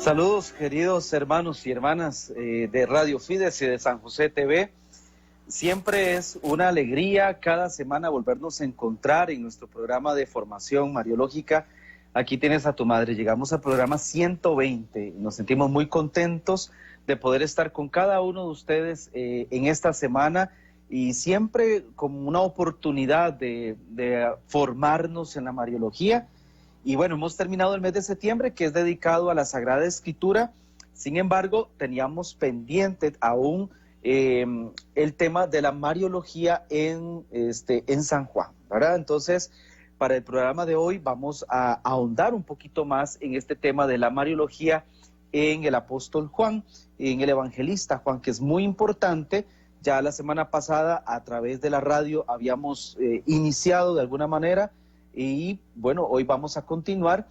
Saludos, queridos hermanos y hermanas de Radio Fides y de San José TV. Siempre es una alegría cada semana volvernos a encontrar en nuestro programa de formación mariológica. Aquí tienes a tu madre. Llegamos al programa 120. Nos sentimos muy contentos de poder estar con cada uno de ustedes en esta semana y siempre como una oportunidad de formarnos en la mariología. Y bueno, hemos terminado el mes de septiembre, que es dedicado a la Sagrada Escritura. Sin embargo, teníamos pendiente aún el tema de la mariología en San Juan, ¿verdad? Entonces, para el programa de hoy vamos a ahondar un poquito más en este tema de la mariología en el apóstol Juan, en el evangelista Juan, que es muy importante. Ya la semana pasada, a través de la radio, habíamos iniciado de alguna manera. Y bueno, hoy vamos a continuar,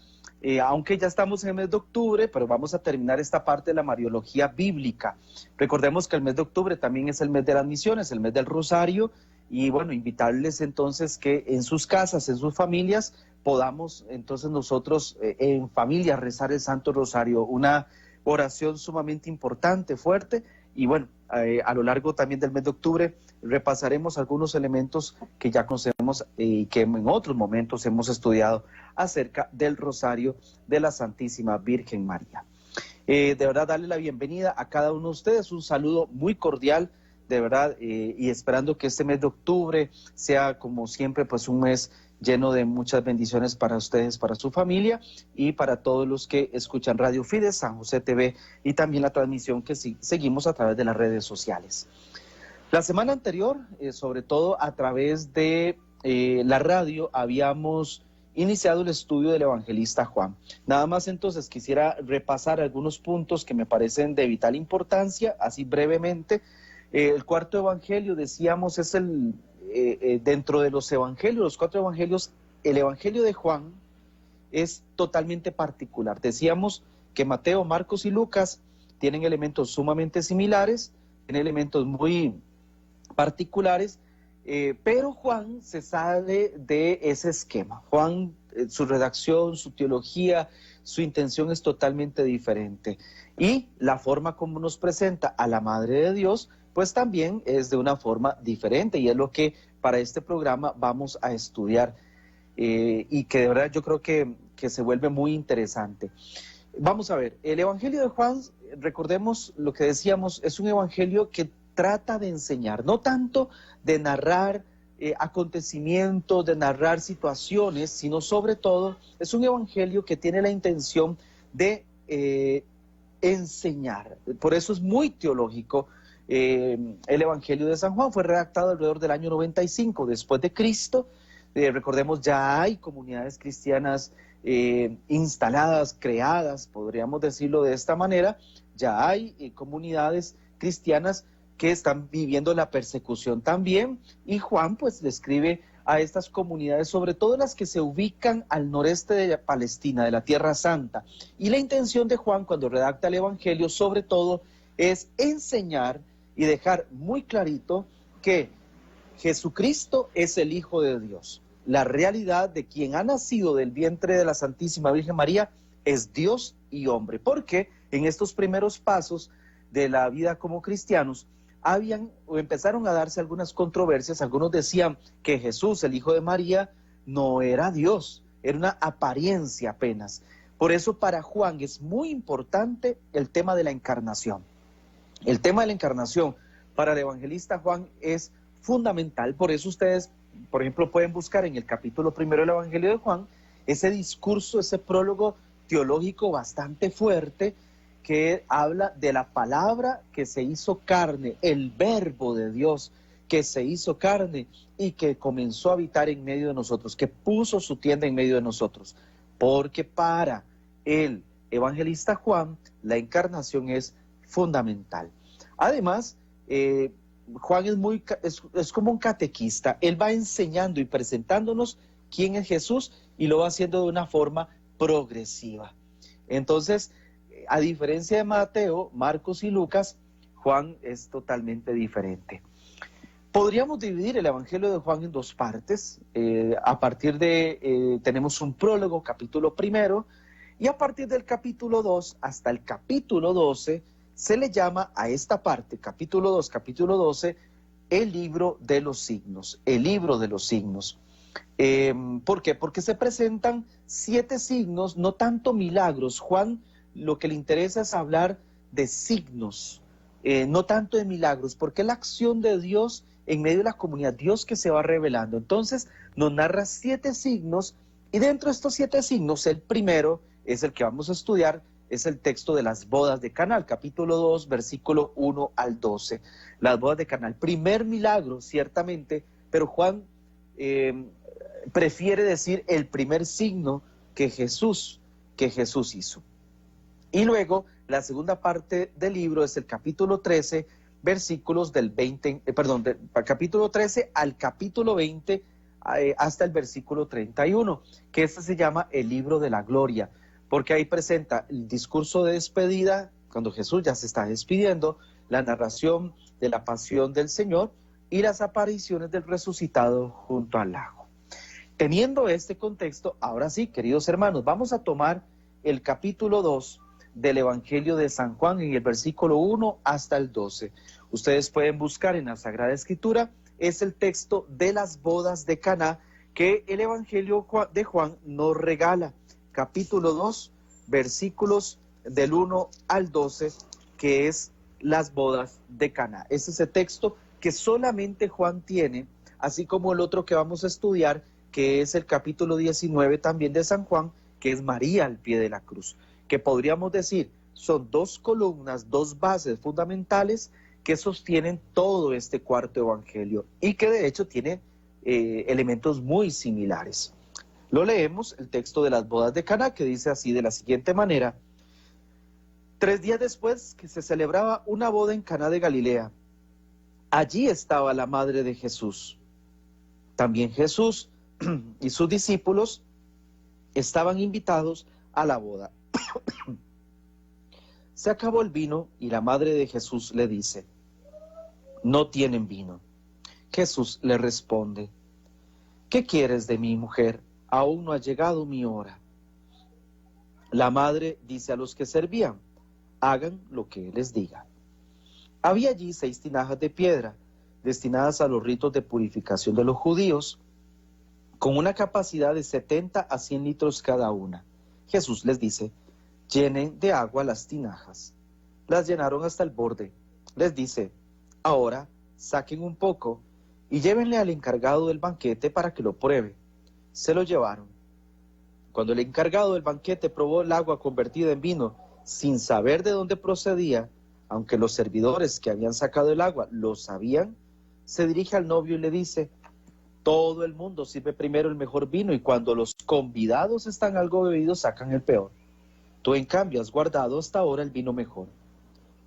aunque ya estamos en el mes de octubre, pero vamos a terminar esta parte de la mariología bíblica. Recordemos que el mes de octubre también es el mes de las misiones, el mes del rosario, y bueno, invitarles entonces que en sus casas, en sus familias, podamos entonces nosotros en familia rezar el Santo Rosario, una oración sumamente importante, fuerte. Y bueno, a lo largo también del mes de octubre repasaremos algunos elementos que ya conocemos y que en otros momentos hemos estudiado acerca del Rosario de la Santísima Virgen María. De verdad, darle la bienvenida a cada uno de ustedes, un saludo muy cordial, de verdad, y esperando que este mes de octubre sea, como siempre, pues un mes lleno de muchas bendiciones para ustedes, para su familia y para todos los que escuchan Radio Fides, San José TV y también la transmisión que seguimos a través de las redes sociales. La semana anterior, sobre todo a través de la radio, habíamos iniciado el estudio del evangelista Juan. Nada más entonces quisiera repasar algunos puntos que me parecen de vital importancia, así brevemente. El cuarto evangelio, decíamos, es dentro de los evangelios, los cuatro evangelios, el evangelio de Juan es totalmente particular. Decíamos que Mateo, Marcos y Lucas tienen elementos sumamente similares, tienen elementos muy particulares, pero Juan se sale de ese esquema. Juan, su redacción, su teología, su intención es totalmente diferente. Y la forma como nos presenta a la Madre de Dios, pues también es de una forma diferente, y es lo que para este programa vamos a estudiar, y que de verdad yo creo que se vuelve muy interesante. Vamos a ver, el Evangelio de Juan, recordemos lo que decíamos, es un evangelio que trata de enseñar, no tanto de narrar acontecimientos, de narrar situaciones, sino sobre todo es un evangelio que tiene la intención de enseñar. Por eso es muy teológico. El Evangelio de San Juan fue redactado alrededor del año 95 después de Cristo. Recordemos, ya hay comunidades cristianas instaladas, creadas, podríamos decirlo de esta manera. Ya hay comunidades cristianas que están viviendo la persecución también, y Juan pues le escribe a estas comunidades, sobre todo las que se ubican al noreste de Palestina, de la Tierra Santa. Y la intención de Juan cuando redacta el Evangelio sobre todo es enseñar y dejar muy clarito que Jesucristo es el Hijo de Dios. La realidad de quien ha nacido del vientre de la Santísima Virgen María es Dios y hombre, porque en estos primeros pasos de la vida como cristianos empezaron a darse algunas controversias. Algunos decían que Jesús, el Hijo de María, no era Dios, era una apariencia apenas. Por eso para Juan es muy importante el tema de la encarnación. El tema de la encarnación para el evangelista Juan es fundamental. Por eso ustedes, por ejemplo, pueden buscar en el capítulo 1 del Evangelio de Juan ese discurso, ese prólogo teológico bastante fuerte que habla de la palabra que se hizo carne, el verbo de Dios que se hizo carne y que comenzó a habitar en medio de nosotros, que puso su tienda en medio de nosotros. Porque para el evangelista Juan la encarnación es fundamental. Además, Juan es como un catequista. Él va enseñando y presentándonos quién es Jesús, y lo va haciendo de una forma progresiva. Entonces, a diferencia de Mateo, Marcos y Lucas, Juan es totalmente diferente. Podríamos dividir el Evangelio de Juan en dos partes. Tenemos un prólogo, capítulo 1, Y a partir del capítulo 2 hasta el capítulo 12, se le llama a esta parte, capítulo 2, capítulo 12, el libro de los signos, el libro de los signos. ¿Por qué? Porque se presentan 7 signos, no tanto milagros. Juan lo que le interesa es hablar de signos, no tanto de milagros, porque es la acción de Dios en medio de la comunidad, Dios que se va revelando. Entonces nos narra 7 signos, y dentro de estos 7 signos, el primero es el que vamos a estudiar, es el texto de las bodas de Caná, capítulo 2, versículo 1 al 12. Las bodas de Caná, el primer milagro, ciertamente, pero Juan prefiere decir el primer signo que Jesús hizo. Y luego, la segunda parte del libro es el capítulo 13, versículos del capítulo 13 al capítulo 20, hasta el versículo 31, que este se llama el libro de la gloria, porque ahí presenta el discurso de despedida, cuando Jesús ya se está despidiendo, la narración de la pasión del Señor y las apariciones del resucitado junto al lago. Teniendo este contexto, ahora sí, queridos hermanos, vamos a tomar el capítulo 2 del Evangelio de San Juan en el versículo 1 hasta el 12. Ustedes pueden buscar en la Sagrada Escritura, es el texto de las bodas de Caná que el Evangelio de Juan nos regala. Capítulo 2, versículos del 1 al 12, que es las bodas de Caná. Ese es el texto que solamente Juan tiene, así como el otro que vamos a estudiar, que es el capítulo 19 también de San Juan, que es María al pie de la cruz, que podríamos decir son 2 columnas, 2 bases fundamentales que sostienen todo este cuarto evangelio y que de hecho tiene elementos muy similares. Lo leemos, el texto de las bodas de Caná, que dice así de la siguiente manera: 3 días después que se celebraba una boda en Caná de Galilea, allí estaba la madre de Jesús. También Jesús y sus discípulos estaban invitados a la boda. Se acabó el vino y la madre de Jesús le dice: no tienen vino. Jesús le responde: ¿qué quieres de mí, mujer? Aún no ha llegado mi hora. La madre dice a los que servían: hagan lo que él les diga. Había allí 6 tinajas de piedra, destinadas a los ritos de purificación de los judíos, con una capacidad de 70 a 100 litros cada una. Jesús les dice: llenen de agua las tinajas. Las llenaron hasta el borde. Les dice: ahora saquen un poco y llévenle al encargado del banquete para que lo pruebe. Se lo llevaron. Cuando el encargado del banquete probó el agua convertida en vino, sin saber de dónde procedía, aunque los servidores que habían sacado el agua lo sabían, se dirige al novio y le dice: todo el mundo sirve primero el mejor vino y cuando los convidados están algo bebidos sacan el peor. Tú en cambio has guardado hasta ahora el vino mejor.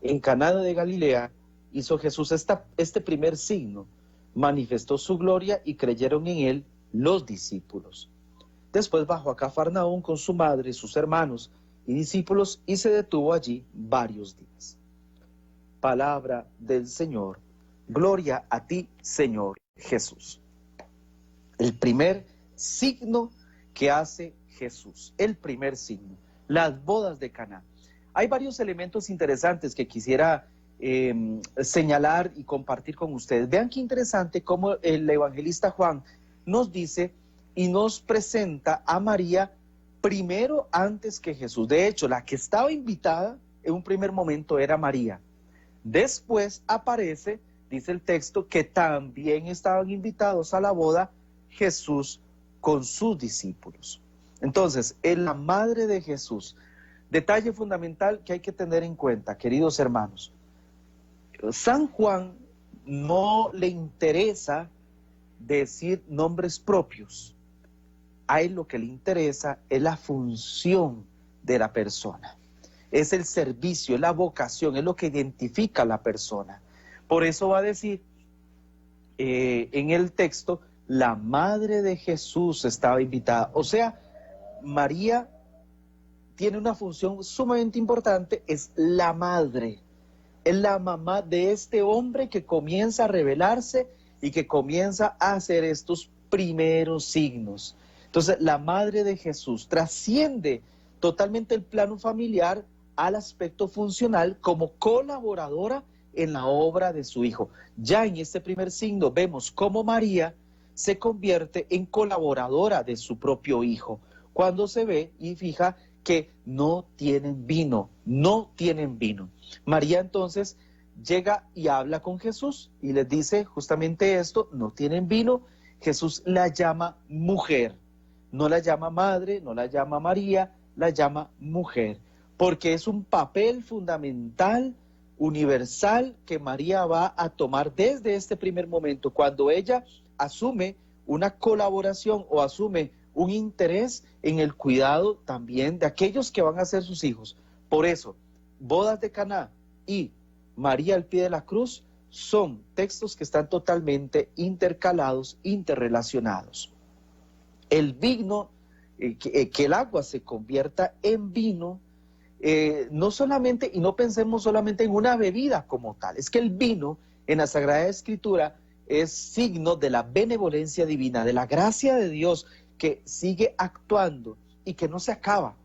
En Caná de Galilea hizo Jesús este primer signo, manifestó su gloria y creyeron en él los discípulos. Después bajó a Cafarnaúm con su madre, sus hermanos y discípulos y se detuvo allí varios días. Palabra del Señor. Gloria a ti, Señor Jesús. El primer signo que hace Jesús, el primer signo, las bodas de Caná. Hay varios elementos interesantes que quisiera señalar y compartir con ustedes. Vean qué interesante cómo el evangelista Juan nos dice y nos presenta a María primero antes que Jesús. De hecho, la que estaba invitada en un primer momento era María. Después aparece, dice el texto, que también estaban invitados a la boda Jesús con sus discípulos. Entonces, es la madre de Jesús. Detalle fundamental que hay que tener en cuenta, queridos hermanos. San Juan no le interesa decir nombres propios. A él lo que le interesa es la función de la persona. Es el servicio, es la vocación, es lo que identifica a la persona. Por eso va a decir en el texto, la madre de Jesús estaba invitada. O sea, María tiene una función sumamente importante, es la madre. Es la mamá de este hombre que comienza a revelarse y que comienza a hacer estos primeros signos. Entonces, la madre de Jesús trasciende totalmente el plano familiar al aspecto funcional como colaboradora en la obra de su hijo. Ya en este primer signo vemos cómo María se convierte en colaboradora de su propio hijo, cuando se ve y fija que no tienen vino, no tienen vino. María entonces llega y habla con Jesús y les dice justamente esto, no tienen vino. Jesús la llama mujer, no la llama madre, no la llama María, la llama mujer, porque es un papel fundamental, universal, que María va a tomar desde este primer momento, cuando ella asume una colaboración o asume un interés en el cuidado también de aquellos que van a ser sus hijos. Por eso, bodas de Caná y María al pie de la cruz son textos que están totalmente intercalados, interrelacionados. El vino, que el agua se convierta en vino, no solamente, y no pensemos solamente en una bebida como tal, es que el vino en la Sagrada Escritura es signo de la benevolencia divina, de la gracia de Dios que sigue actuando y que no se acaba.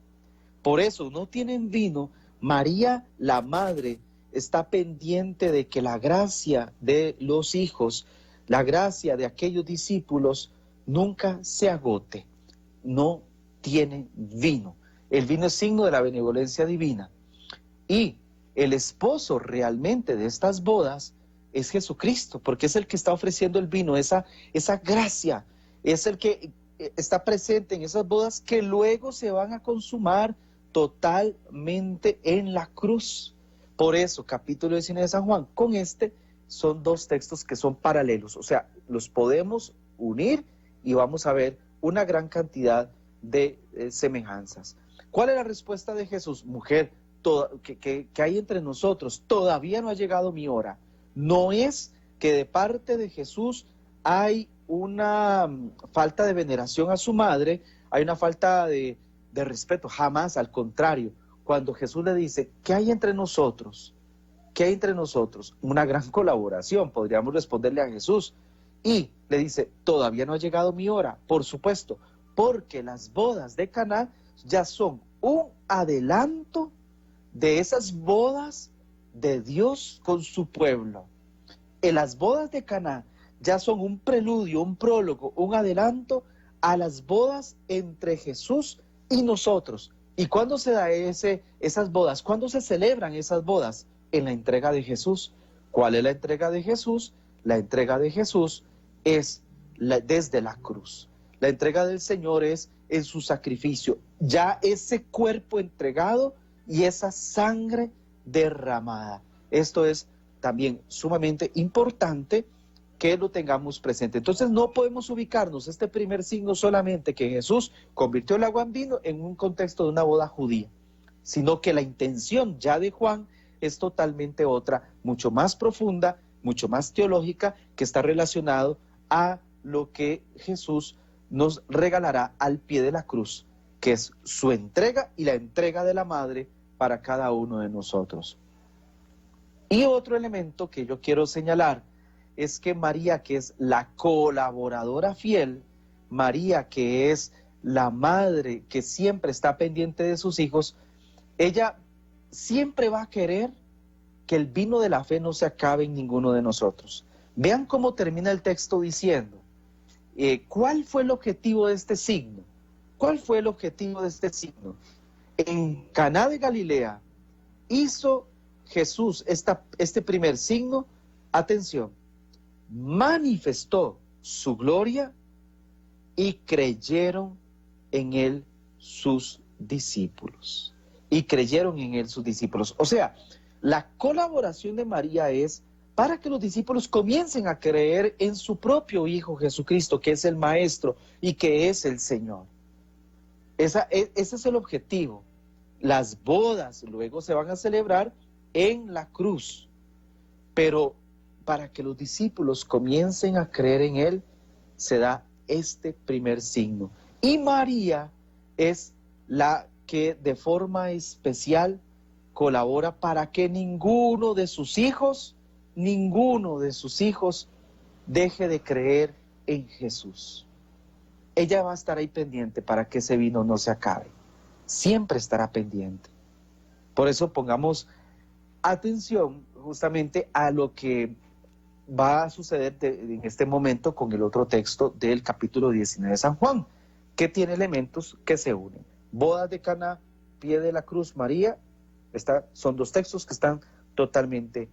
Por eso no tienen vino. María, la madre, está pendiente de que la gracia de los hijos, la gracia de aquellos discípulos, nunca se agote. No tiene vino. El vino es signo de la benevolencia divina. Y el esposo realmente de estas bodas es Jesucristo, porque es el que está ofreciendo el vino, esa gracia, es el que está presente en esas bodas que luego se van a consumar totalmente en la cruz. Por eso, capítulo 19 de San Juan, con este son dos textos que son paralelos, o sea, los podemos unir y vamos a ver una gran cantidad de semejanzas. ¿Cuál es la respuesta de Jesús? Mujer, que hay entre nosotros, todavía no ha llegado mi hora. No es que de parte de Jesús hay una falta de veneración a su madre, hay una falta de respeto, jamás, al contrario. Cuando Jesús le dice, ¿qué hay entre nosotros? ¿Qué hay entre nosotros? Una gran colaboración, podríamos responderle a Jesús. Y le dice, todavía no ha llegado mi hora, por supuesto, porque las bodas de Caná ya son un adelanto de esas bodas de Dios con su pueblo. En las bodas de Caná ya son un preludio, un prólogo, un adelanto a las bodas entre Jesús y nosotros. ¿Y cuándo se da esas bodas? ¿Cuándo se celebran esas bodas? En la entrega de Jesús. ¿Cuál es la entrega de Jesús? La entrega de Jesús es desde la cruz. La entrega del Señor es en su sacrificio. Ya ese cuerpo entregado y esa sangre derramada. Esto es también sumamente importante que lo tengamos presente. Entonces no podemos ubicarnos este primer signo solamente que Jesús convirtió el agua en vino en un contexto de una boda judía, sino que la intención ya de Juan es totalmente otra, mucho más profunda, mucho más teológica, que está relacionado a lo que Jesús nos regalará al pie de la cruz, que es su entrega y la entrega de la madre para cada uno de nosotros. Y otro elemento que yo quiero señalar es que María, que es la colaboradora fiel, María, que es la madre que siempre está pendiente de sus hijos, ella siempre va a querer que el vino de la fe no se acabe en ninguno de nosotros. Vean cómo termina el texto diciendo, ¿cuál fue el objetivo de este signo? ¿Cuál fue el objetivo de este signo? En Caná de Galilea hizo Jesús este primer signo, atención, manifestó su gloria y creyeron en él sus discípulos. Y creyeron en él sus discípulos. O sea, la colaboración de María es para que los discípulos comiencen a creer en su propio Hijo Jesucristo, que es el Maestro y que es el Señor. Ese es el objetivo. Las bodas luego se van a celebrar en la cruz, pero para que los discípulos comiencen a creer en él, se da este primer signo. Y María es la que de forma especial colabora para que ninguno de sus hijos deje de creer en Jesús. Ella va a estar ahí pendiente para que ese vino no se acabe. siempre estará pendiente. Por eso pongamos atención justamente a lo que va a suceder en este momento con el otro texto del capítulo 19 de San Juan, que tiene elementos que se unen. Bodas de Caná, pie de la cruz, María, son dos textos que están totalmente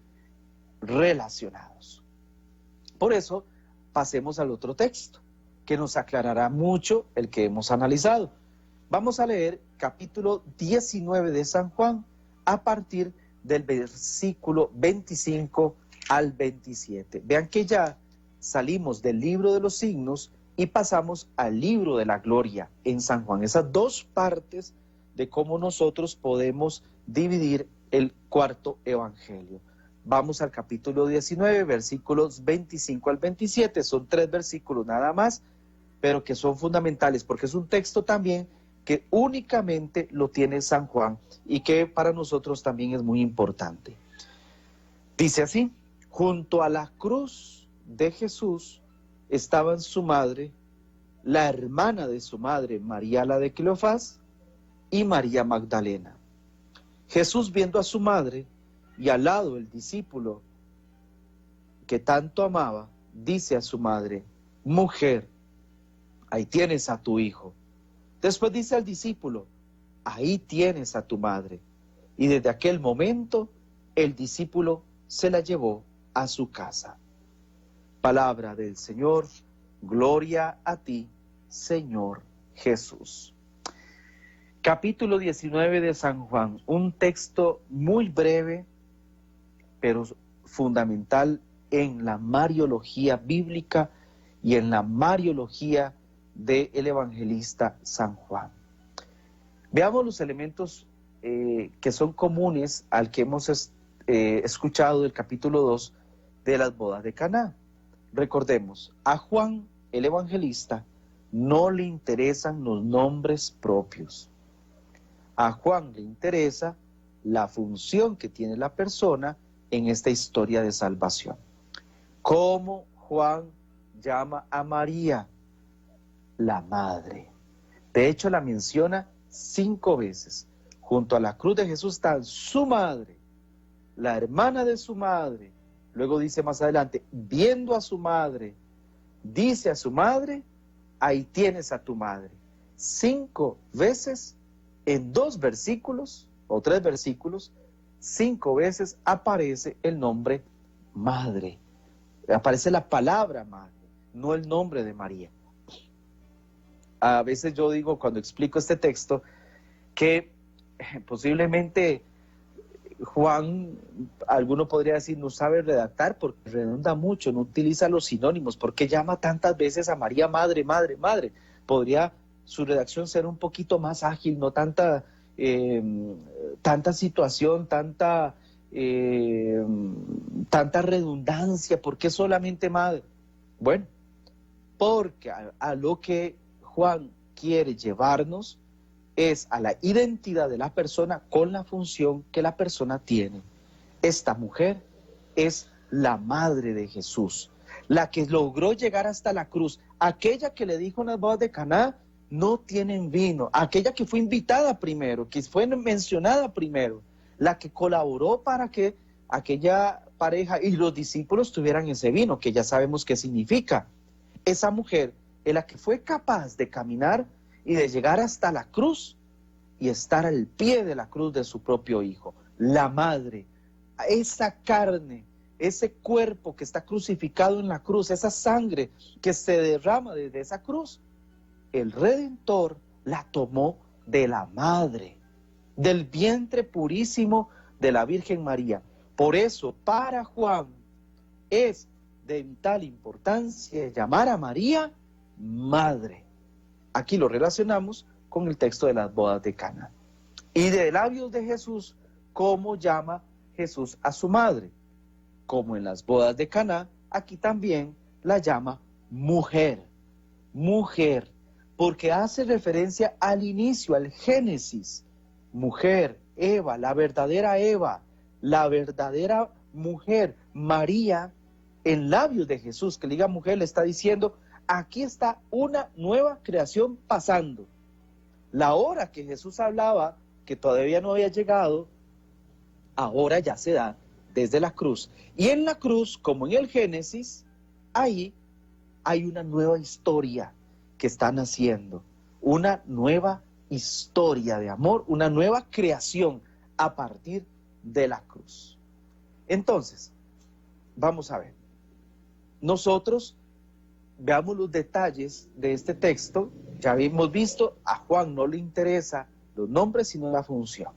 relacionados. Por eso, pasemos al otro texto, que nos aclarará mucho el que hemos analizado. Vamos a leer capítulo 19 de San Juan a partir del versículo 25 al 27. Vean que ya salimos del libro de los signos y pasamos al libro de la gloria en San Juan. Esas dos partes de cómo nosotros podemos dividir el cuarto evangelio. Vamos al capítulo 19, versículos 25 al 27. Son 3 versículos nada más, pero que son fundamentales porque es un texto también que únicamente lo tiene San Juan y que para nosotros también es muy importante. Dice así: junto a la cruz de Jesús estaban su madre, la hermana de su madre, María la de Cleofás, y María Magdalena. Jesús, viendo a su madre y al lado el discípulo que tanto amaba, dice a su madre: mujer, ahí tienes a tu hijo. Después dice al discípulo: ahí tienes a tu madre. Y desde aquel momento el discípulo se la llevó a su casa. Palabra del Señor, gloria a ti, Señor Jesús. Capítulo 19 de San Juan, un texto muy breve, pero fundamental en la mariología bíblica y en la mariología del evangelista San Juan. Veamos los elementos que son comunes al que hemos escuchado del capítulo 2 de las bodas de Caná. Recordemos, a Juan, el evangelista, no le interesan los nombres propios. A Juan le interesa la función que tiene la persona en esta historia de salvación. ¿Cómo Juan llama a María? La madre. De hecho, la menciona 5 veces. Junto a la cruz de Jesús está su madre, la hermana de su madre. Luego dice más adelante, viendo a su madre, dice a su madre: ahí tienes a tu madre. 5 veces en 2 versículos o 3 versículos, 5 veces aparece el nombre madre. Aparece la palabra madre, no el nombre de María. A veces yo digo cuando explico este texto que posiblemente Juan, alguno podría decir, no sabe redactar porque redunda mucho, no utiliza los sinónimos, porque llama tantas veces a María madre, madre, madre. Podría su redacción ser un poquito más ágil, no tanta situación, tanta redundancia. ¿Por qué solamente madre? Bueno, porque a lo que Juan quiere llevarnos es a la identidad de la persona con la función que la persona tiene. Esta mujer es la madre de Jesús, la que logró llegar hasta la cruz, aquella que le dijo en las bodas de Caná: no tienen vino, aquella que fue invitada primero, que fue mencionada primero, la que colaboró para que aquella pareja y los discípulos tuvieran ese vino, que ya sabemos qué significa. Esa mujer es la que fue capaz de caminar y de llegar hasta la cruz y estar al pie de la cruz de su propio hijo. La madre, esa carne, ese cuerpo que está crucificado en la cruz, esa sangre que se derrama desde esa cruz, el Redentor la tomó de la madre, del vientre purísimo de la Virgen María. Por eso, para Juan, es de vital importancia llamar a María madre. Aquí lo relacionamos con el texto de las bodas de Caná. Y de labios de Jesús, ¿cómo llama Jesús a su madre? Como en las bodas de Caná, aquí también la llama mujer. Mujer, porque hace referencia al inicio, al Génesis. Mujer, Eva, la verdadera mujer, María, en labios de Jesús, que le diga mujer, le está diciendo: aquí está una nueva creación pasando. La hora que Jesús hablaba, que todavía no había llegado, ahora ya se da desde la cruz. Y en la cruz, como en el Génesis, ahí hay una nueva historia que está naciendo, una nueva historia de amor, una nueva creación a partir de la cruz. Entonces, vamos a ver. Nosotros veamos los detalles de este texto. Ya hemos visto, a Juan no le interesa los nombres, sino la función.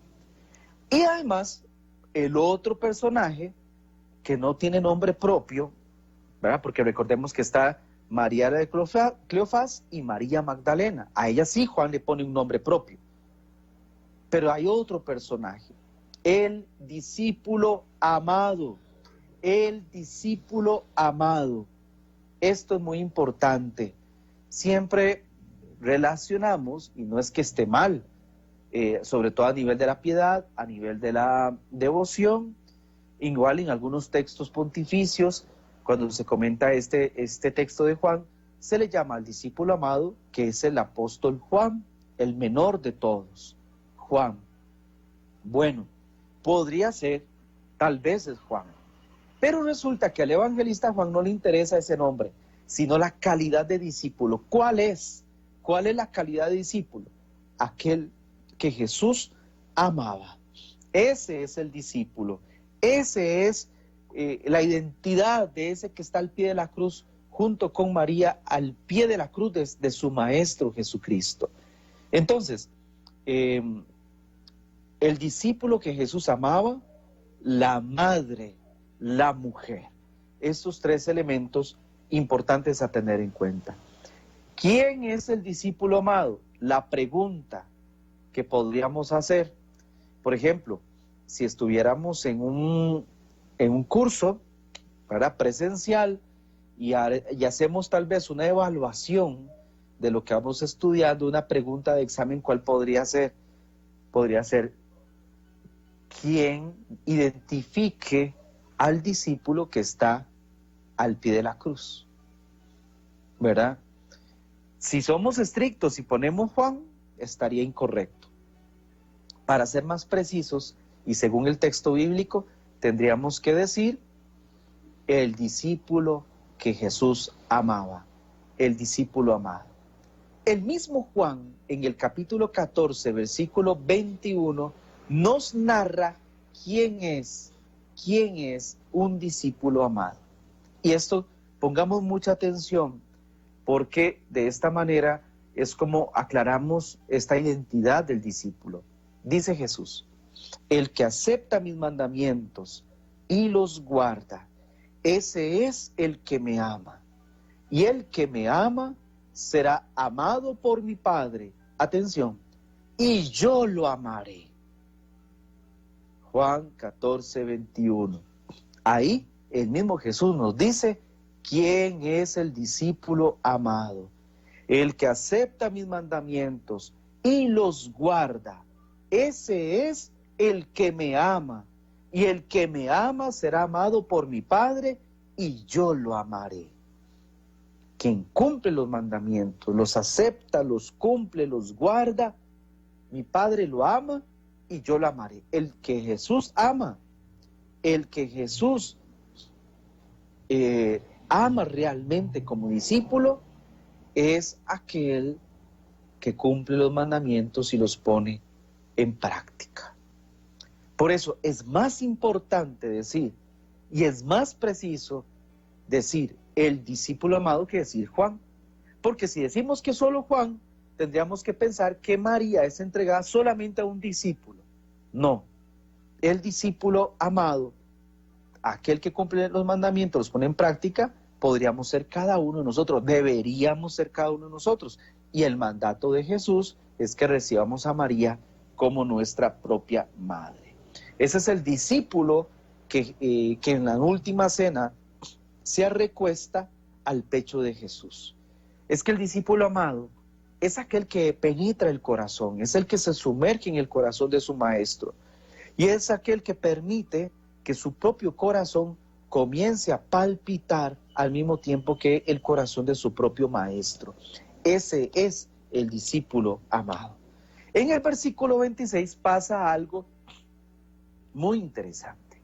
Y además, el otro personaje que no tiene nombre propio, ¿verdad? Porque recordemos que está María de Cleofás y María Magdalena. A ella sí Juan le pone un nombre propio. Pero hay otro personaje, el discípulo amado. El discípulo amado. Esto es muy importante. Siempre relacionamos, y no es que esté mal, sobre todo a nivel de la piedad, a nivel de la devoción, igual en algunos textos pontificios, cuando se comenta este texto de Juan, se le llama al discípulo amado, que es el apóstol Juan, el menor de todos, Juan. Bueno, podría ser, tal vez es Juan, pero resulta que al evangelista Juan no le interesa ese nombre, sino la calidad de discípulo. ¿Cuál es? ¿Cuál es la calidad de discípulo? Aquel que Jesús amaba. Ese es el discípulo. Ese es la identidad de ese que está al pie de la cruz, junto con María, al pie de la cruz de su Maestro Jesucristo. Entonces, el discípulo que Jesús amaba, la madre, la mujer. Estos tres elementos importantes a tener en cuenta. ¿Quién es el discípulo amado? La pregunta que podríamos hacer. Por ejemplo, si estuviéramos en un curso, ¿verdad?, presencial, y hacemos tal vez una evaluación de lo que vamos estudiando, una pregunta de examen, ¿cuál podría ser? Podría ser, ¿quién identifique al discípulo que está al pie de la cruz? ¿Verdad? Si somos estrictos y ponemos Juan, estaría incorrecto. Para ser más precisos, y según el texto bíblico, tendríamos que decir el discípulo que Jesús amaba, el discípulo amado. El mismo Juan, en el capítulo 14, versículo 21, nos narra quién es un discípulo amado. Y esto, pongamos mucha atención, porque de esta manera es como aclaramos esta identidad del discípulo. Dice Jesús, el que acepta mis mandamientos y los guarda, ese es el que me ama. Y el que me ama será amado por mi Padre. Atención, y yo lo amaré. Juan 14, 21. Ahí el mismo Jesús nos dice quién es el discípulo amado. El que acepta mis mandamientos y los guarda, ese es el que me ama. Y el que me ama será amado por mi Padre y yo lo amaré. Quien cumple los mandamientos, los acepta, los cumple, los guarda, mi Padre lo ama y yo lo amaré. El que Jesús ama, el que Jesús ama realmente como discípulo, es aquel que cumple los mandamientos y los pone en práctica. Por eso es más importante decir, y es más preciso decir el discípulo amado que decir Juan. Porque si decimos que solo Juan, tendríamos que pensar que María es entregada solamente a un discípulo. No, el discípulo amado, aquel que cumple los mandamientos, los pone en práctica, podríamos ser cada uno de nosotros, deberíamos ser cada uno de nosotros. Y el mandato de Jesús es que recibamos a María como nuestra propia madre. Ese es el discípulo que en la última cena se recuesta al pecho de Jesús. Es que el discípulo amado es aquel que penetra el corazón, es el que se sumerge en el corazón de su maestro, y es aquel que permite que su propio corazón comience a palpitar al mismo tiempo que el corazón de su propio maestro. Ese es el discípulo amado. En el versículo 26 pasa algo muy interesante.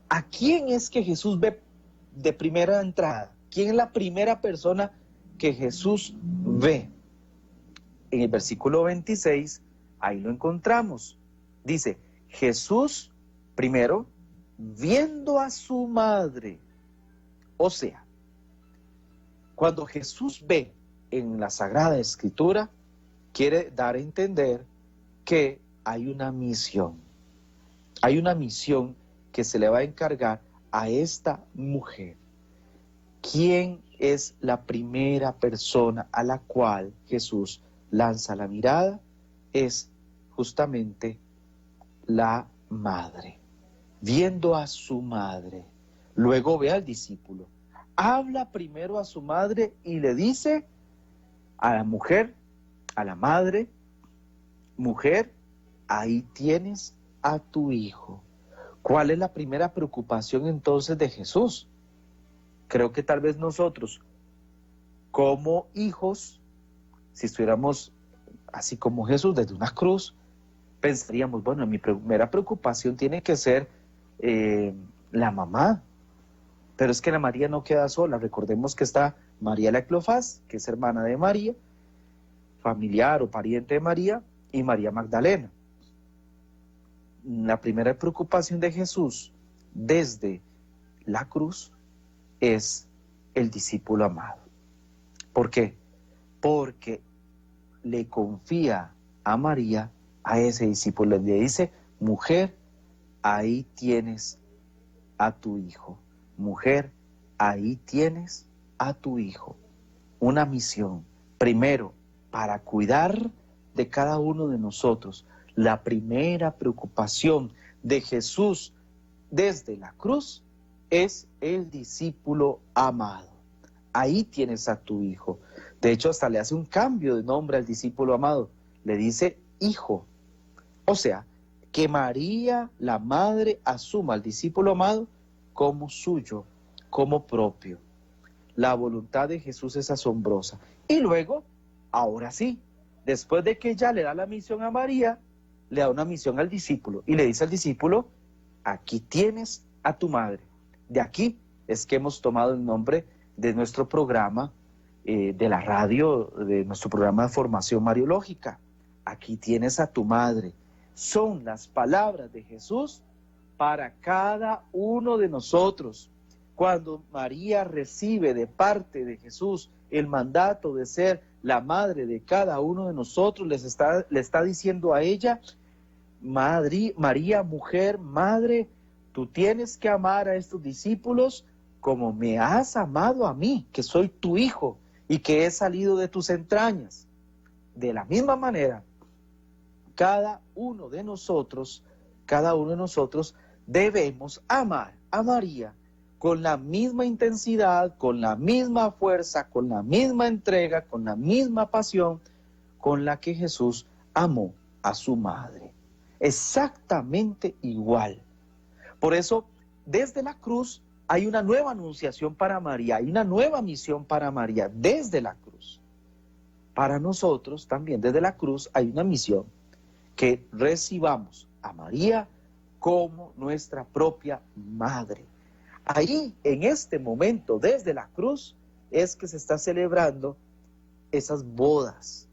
¿A quién es que Jesús ve de primera entrada? ¿Quién es la primera persona que Jesús ve? En el versículo 26, ahí lo encontramos. Dice, Jesús, primero, viendo a su madre. O sea, cuando Jesús ve en la Sagrada Escritura, quiere dar a entender que hay una misión. Hay una misión que se le va a encargar a esta mujer. ¿Quién es la primera persona a la cual Jesús lanza la mirada? Es justamente la madre. Viendo a su madre, luego ve al discípulo. Habla primero a su madre y le dice a la mujer, a la madre, mujer, ahí tienes a tu hijo. ¿Cuál es la primera preocupación entonces de Jesús? Creo que tal vez nosotros, como hijos, si estuviéramos así como Jesús desde una cruz, pensaríamos, bueno, mi primera preocupación tiene que ser la mamá. Pero es que la María no queda sola. Recordemos que está María la Cleofás, que es hermana de María, familiar o pariente de María, y María Magdalena. La primera preocupación de Jesús desde la cruz es el discípulo amado. ¿Por qué? Porque le confía a María, a ese discípulo, le dice, mujer, ahí tienes a tu hijo. Mujer, ahí tienes a tu hijo. Una misión, primero, para cuidar de cada uno de nosotros. La primera preocupación de Jesús desde la cruz es el discípulo amado. Ahí tienes a tu hijo. De hecho, hasta le hace un cambio de nombre al discípulo amado. Le dice hijo. O sea, que María, la madre, asuma al discípulo amado como suyo, como propio. La voluntad de Jesús es asombrosa. Y luego, ahora sí, después de que ella le da la misión a María, le da una misión al discípulo y le dice al discípulo, aquí tienes a tu madre. De aquí es que hemos tomado el nombre de nuestro programa de la radio, de nuestro programa de formación mariológica. Aquí tienes a tu madre. Son las palabras de Jesús para cada uno de nosotros. Cuando María recibe de parte de Jesús el mandato de ser la madre de cada uno de nosotros, le está diciendo a ella, María, mujer, madre, tú tienes que amar a estos discípulos como me has amado a mí, que soy tu hijo y que he salido de tus entrañas. De la misma manera, cada uno de nosotros debemos amar a María con la misma intensidad, con la misma fuerza, con la misma entrega, con la misma pasión con la que Jesús amó a su madre. Exactamente igual. Por eso, desde la cruz hay una nueva anunciación para María, hay una nueva misión para María desde la cruz. Para nosotros también desde la cruz hay una misión, que recibamos a María como nuestra propia madre. Ahí, en este momento, desde la cruz, es que se está celebrando esas bodas.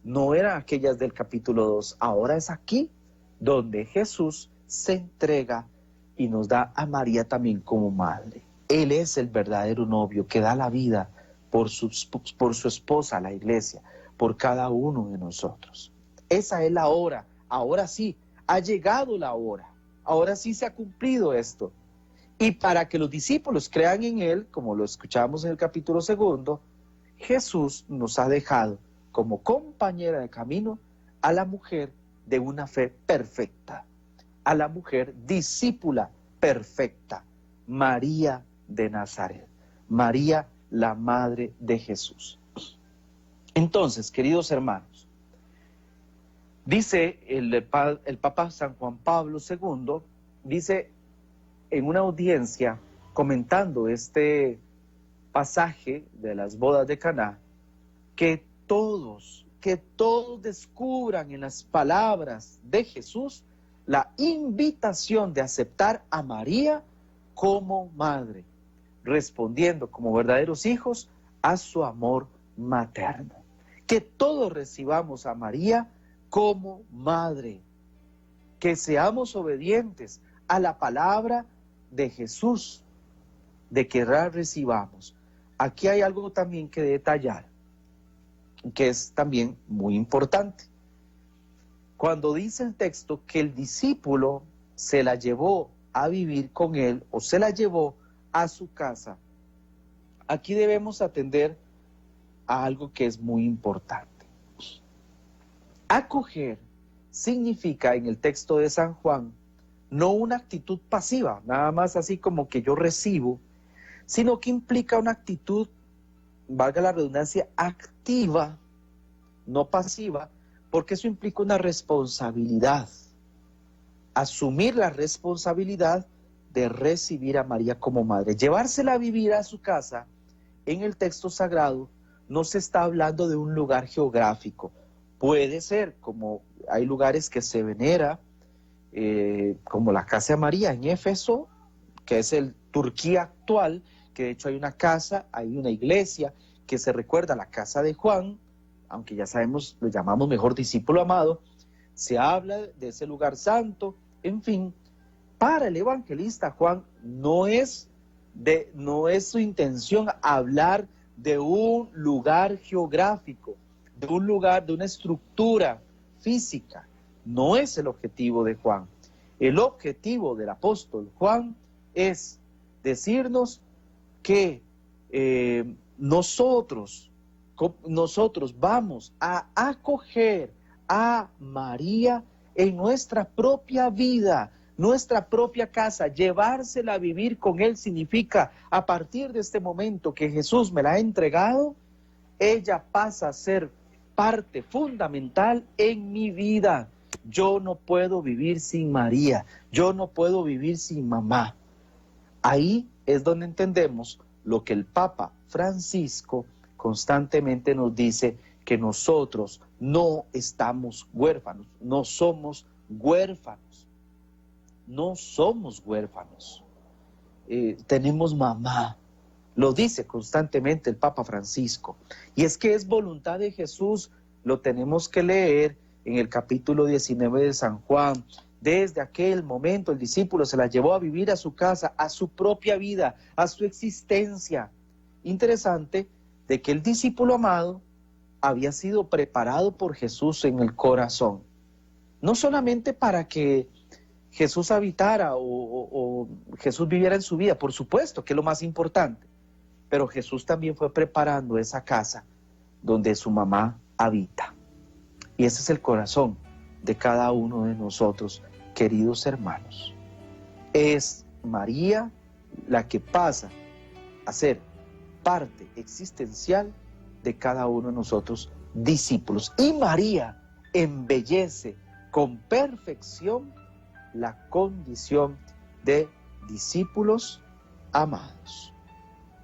No eran aquellas del capítulo 2, ahora es aquí donde Jesús se entrega y nos da a María también como madre. Él es el verdadero novio que da la vida por su esposa, la iglesia, por cada uno de nosotros. Esa es la hora. Ahora sí, ha llegado la hora. Ahora sí se ha cumplido esto. Y para que los discípulos crean en Él, como lo escuchamos en el capítulo 2, Jesús nos ha dejado como compañera de camino a la mujer de una fe perfecta, a la mujer discípula perfecta, María de Nazaret, María la madre de Jesús. Entonces, queridos hermanos, dice el Papa San Juan Pablo II, dice en una audiencia comentando este pasaje de las bodas de Caná, que que todos descubran en las palabras de Jesús la invitación de aceptar a María como madre, respondiendo como verdaderos hijos a su amor materno. Que todos recibamos a María como madre, que seamos obedientes a la palabra de Jesús, de que la recibamos. Aquí hay algo también que detallar, que es también muy importante. Cuando dice el texto que el discípulo se la llevó a vivir con él o se la llevó a su casa, aquí debemos atender a algo que es muy importante. Acoger significa en el texto de San Juan no una actitud pasiva, nada más así como que yo recibo, sino que implica una actitud, valga la redundancia, activa, no pasiva, porque eso implica una responsabilidad, asumir la responsabilidad de recibir a María como madre. Llevársela a vivir a su casa, en el texto sagrado, no se está hablando de un lugar geográfico. Puede ser, como hay lugares que se venera, como la Casa de María en Éfeso, que es el Turquía actual, que de hecho hay una casa, hay una iglesia, que se recuerda a la casa de Juan, aunque ya sabemos, lo llamamos mejor discípulo amado, se habla de ese lugar santo, en fin. Para el evangelista Juan no es su intención hablar de un lugar geográfico, de un lugar, de una estructura física. No es el objetivo de Juan. El objetivo del apóstol Juan es decirnos que nosotros vamos a acoger a María en nuestra propia vida, nuestra propia casa. Llevársela a vivir con él significa, a partir de este momento que Jesús me la ha entregado, ella pasa a ser parte fundamental en mi vida. Yo no puedo vivir sin María, yo no puedo vivir sin mamá. Ahí es donde entendemos lo que el Papa Francisco constantemente nos dice, que nosotros no estamos huérfanos, no somos huérfanos, no somos huérfanos. Tenemos mamá, lo dice constantemente el Papa Francisco. Y es que es voluntad de Jesús, lo tenemos que leer en el capítulo 19 de San Juan. Desde aquel momento el discípulo se la llevó a vivir a su casa, a su propia vida, a su existencia. Interesante de que el discípulo amado había sido preparado por Jesús en el corazón. No solamente para que Jesús habitara o Jesús viviera en su vida, por supuesto que es lo más importante, pero Jesús también fue preparando esa casa donde su mamá habita. Y ese es el corazón de cada uno de nosotros, queridos hermanos. Es María la que pasa a ser parte existencial de cada uno de nosotros, discípulos. Y María embellece con perfección la condición de discípulos amados.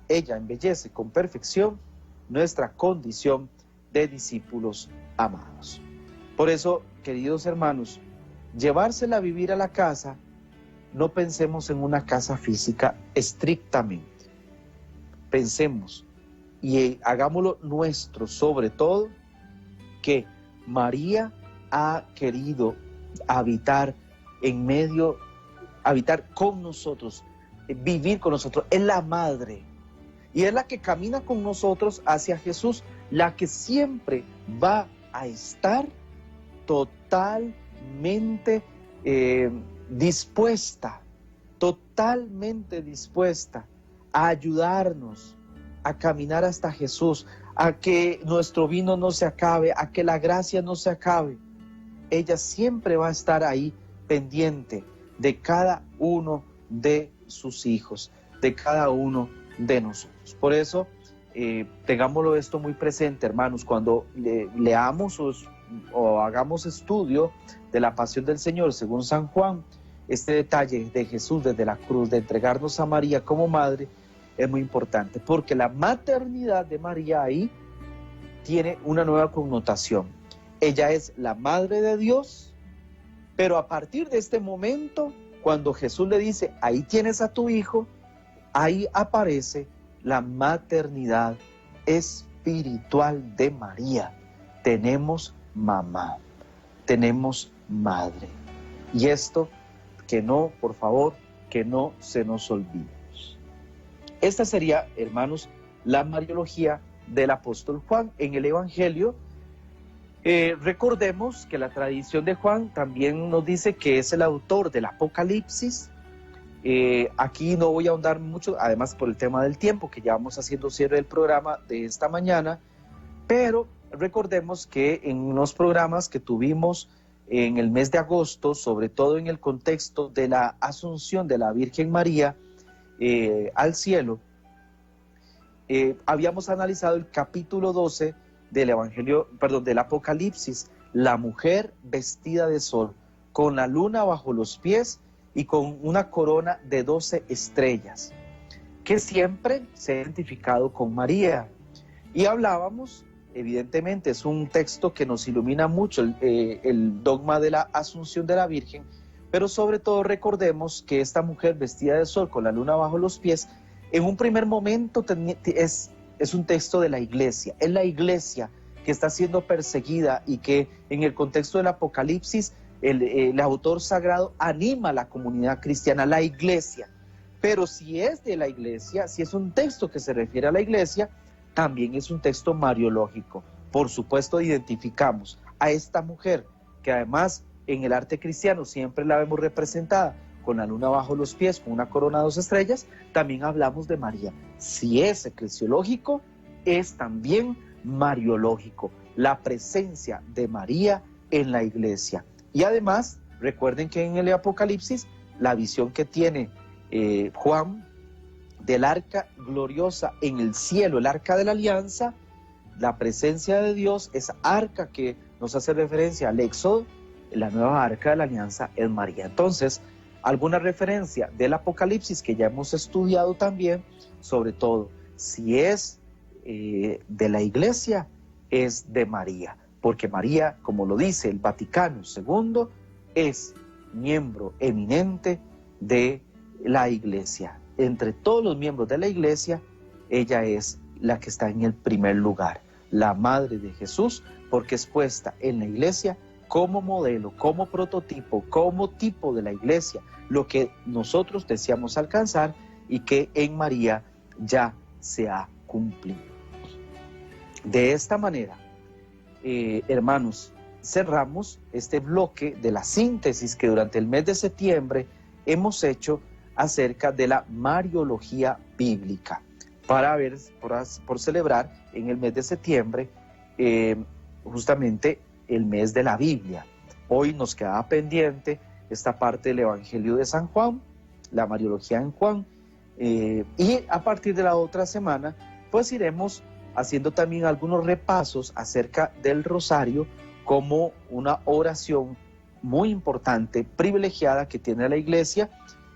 Ella embellece con perfección nuestra condición de discípulos amados. Por eso, queridos hermanos, llevársela a vivir a la casa, no pensemos en una casa física estrictamente. Pensemos y hagámoslo nuestro, sobre todo, que María ha querido habitar con nosotros, vivir con nosotros. Es la madre y es la que camina con nosotros hacia Jesús, la que siempre va a estar totalmente dispuesta a ayudarnos a caminar hasta Jesús, a que nuestro vino no se acabe, a que la gracia no se acabe. Ella siempre va a estar ahí pendiente de cada uno de sus hijos, de cada uno de nosotros. Por eso, tengámoslo esto muy presente, hermanos, cuando leamos o hagamos estudio de la pasión del Señor según San Juan, este detalle de Jesús desde la cruz, de entregarnos a María como madre, es muy importante, porque la maternidad de María ahí tiene una nueva connotación. Ella es la madre de Dios, pero a partir de este momento, cuando Jesús le dice, ahí tienes a tu hijo, ahí aparece la maternidad espiritual de María. Tenemos mamá, tenemos madre. Y esto, que no, por favor, que no se nos olvide. Esta sería, hermanos, la mariología del apóstol Juan en el Evangelio. Recordemos que la tradición de Juan también nos dice que es el autor del Apocalipsis. Aquí no voy a ahondar mucho, además por el tema del tiempo, que ya vamos haciendo cierre del programa de esta mañana, pero recordemos que en los programas que tuvimos en el mes de agosto, sobre todo en el contexto de la asunción de la Virgen María al cielo, habíamos analizado el capítulo 12 del Evangelio, del Apocalipsis, la mujer vestida de sol, con la luna bajo los pies y con una corona de 12 estrellas, que siempre se ha identificado con María. Y hablábamos, evidentemente, es un texto que nos ilumina mucho el dogma de la Asunción de la Virgen, pero sobre todo recordemos que esta mujer vestida de sol con la luna bajo los pies, en un primer momento es un texto de la iglesia, es la iglesia que está siendo perseguida y que en el contexto del Apocalipsis el autor sagrado anima a la comunidad cristiana, la iglesia. Pero si es de la iglesia, si es un texto que se refiere a la iglesia, también es un texto mariológico. Por supuesto, identificamos a esta mujer, que además en el arte cristiano siempre la vemos representada con la luna bajo los pies, con una corona de 2 estrellas, también hablamos de María. Si es eclesiológico, es también mariológico, la presencia de María en la iglesia. Y además, recuerden que en el Apocalipsis, la visión que tiene Juan del arca gloriosa en el cielo, el arca de la alianza, la presencia de Dios, esa arca que nos hace referencia al Éxodo, la nueva arca de la alianza es María. Entonces, alguna referencia del Apocalipsis que ya hemos estudiado también, sobre todo, si es de la iglesia, es de María, porque María, como lo dice el Vaticano II, es miembro eminente de la iglesia. Entre todos los miembros de la iglesia, ella es la que está en el primer lugar, la madre de Jesús, porque es puesta en la iglesia como modelo, como prototipo, como tipo de la iglesia, lo que nosotros deseamos alcanzar y que en María ya se ha cumplido. De esta manera, hermanos, cerramos este bloque de la síntesis que durante el mes de septiembre hemos hecho acerca de la mariología bíblica, para ver, por celebrar en el mes de septiembre justamente el mes de la Biblia. Hoy nos queda pendiente esta parte del Evangelio de San Juan, la mariología en Juan, y a partir de la otra semana pues iremos haciendo también algunos repasos acerca del rosario como una oración muy importante, privilegiada que tiene la iglesia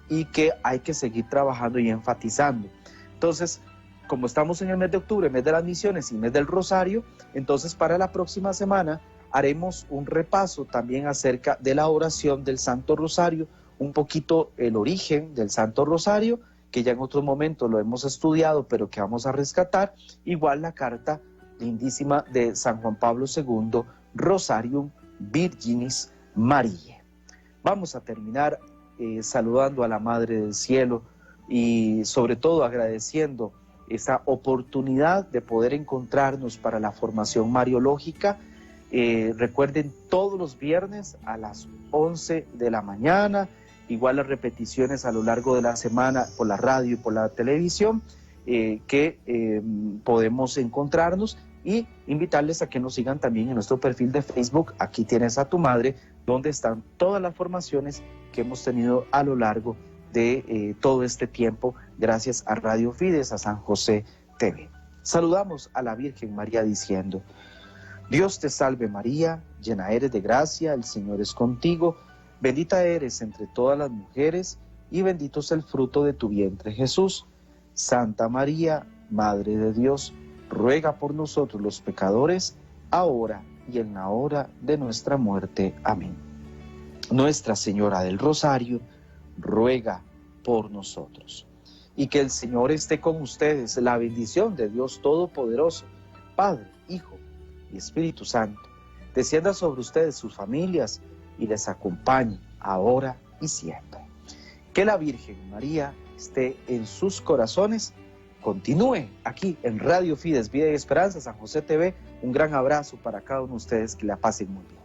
y que hay que seguir trabajando y enfatizando. Entonces, como estamos en el mes de octubre, mes de las misiones y mes del rosario, entonces para la próxima semana haremos un repaso también acerca de la oración del Santo Rosario, un poquito el origen del Santo Rosario, que ya en otros momentos lo hemos estudiado, pero que vamos a rescatar, igual la carta lindísima de San Juan Pablo II, Rosarium Virginis Mariae. Vamos a terminar saludando a la Madre del Cielo y sobre todo agradeciendo esta oportunidad de poder encontrarnos para la formación mariológica. Recuerden, todos los viernes a las 11 de la mañana, igual las repeticiones a lo largo de la semana por la radio y por la televisión, que podemos encontrarnos, y invitarles a que nos sigan también en nuestro perfil de Facebook, Aquí Tienes a Tu Madre, donde están todas las formaciones que hemos tenido a lo largo de todo este tiempo, gracias a Radio Fides, a San José TV. Saludamos a la Virgen María diciendo: Dios te salve María, llena eres de gracia, el Señor es contigo, bendita eres entre todas las mujeres y bendito es el fruto de tu vientre Jesús. Santa María, Madre de Dios, ruega por nosotros los pecadores, ahora y en la hora de nuestra muerte. Amén. Nuestra Señora del Rosario, ruega por nosotros. Y que el Señor esté con ustedes, la bendición de Dios Todopoderoso, Padre, Hijo y Espíritu Santo, descienda sobre ustedes, sus familias, y les acompañe ahora y siempre. Que la Virgen María esté en sus corazones. Continúe aquí en Radio Fides, Vida y Esperanza, San José TV. Un gran abrazo para cada uno de ustedes, que la pasen muy bien.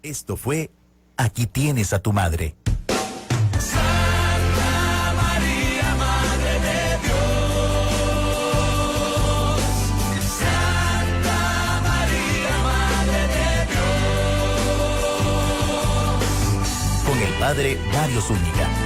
Esto fue Aquí tienes a tu madre. Santa María, Madre de Dios. Santa María, Madre de Dios. Con el padre Mario Zúñiga.